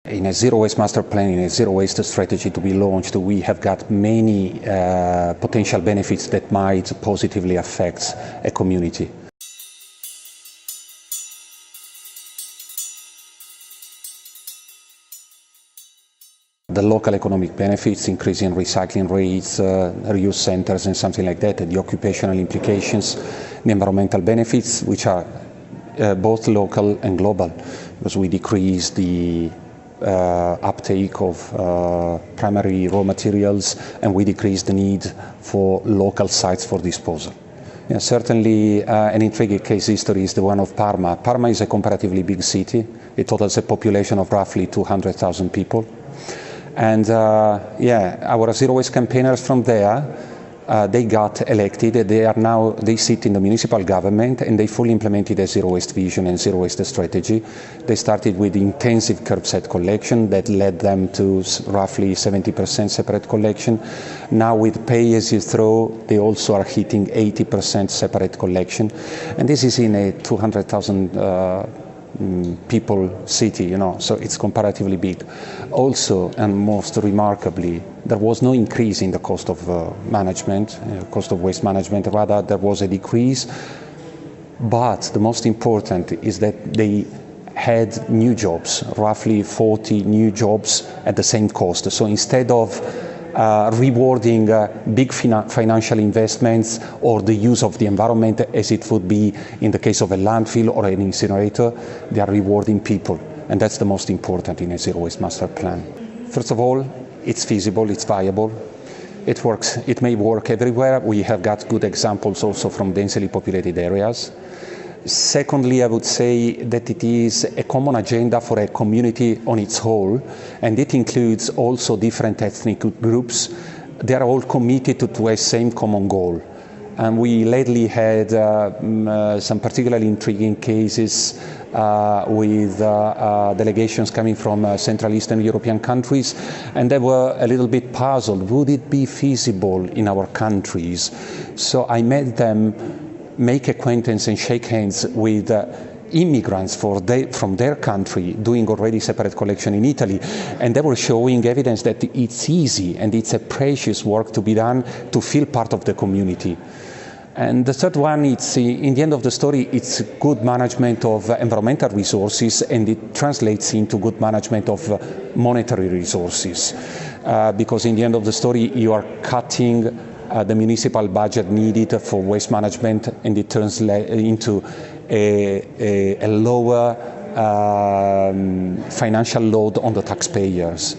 In a zero waste master plan, in a zero waste strategy to be launched, we have got many potential benefits that might positively affect a community. The local economic benefits, increasing recycling rates, reuse centers and something like that, the occupational implications, the environmental benefits, which are both local and global, because we decrease the uptake of primary raw materials and we decrease the need for local sites for disposal. Yeah, certainly an intriguing case history is the one of Parma. Parma is a comparatively big city. It totals a population of roughly 200,000 people. And our zero waste campaigners from there, they got elected. They sit in the municipal government and they fully implemented a zero waste vision and zero waste strategy. They started with intensive curbside collection that led them to roughly 70% separate collection. Now with pay as you throw, they also are hitting 80% separate collection. And this is in a 200,000 people city, so it's comparatively big. Also, and most remarkably, there was no increase in the cost of management, cost of waste management. Rather, there was a decrease. But the most important is that they had new jobs, roughly 40 new jobs at the same cost. So instead of rewarding big financial investments or the use of the environment as it would be in the case of a landfill or an incinerator, they are rewarding people. And that's the most important in a zero waste master plan. First of all, it's feasible, it's viable, it works. It may work everywhere. We have got good examples also from densely populated areas. Secondly, I would say that it is a common agenda for a community on its whole, and it includes also different ethnic groups. They are all committed to a same common goal. And we lately had some particularly intriguing cases with delegations coming from Central Eastern European countries, and they were a little bit puzzled. Would it be feasible in our countries? So I made them make acquaintance and shake hands with immigrants from their country doing already separate collection in Italy, and they were showing evidence that it's easy and it's a precious work to be done to feel part of the community. And the third one, it's in the end of the story, it's good management of environmental resources, and it translates into good management of monetary resources, because in the end of the story you are cutting the municipal budget needed for waste management, and it turns into a lower financial load on the taxpayers.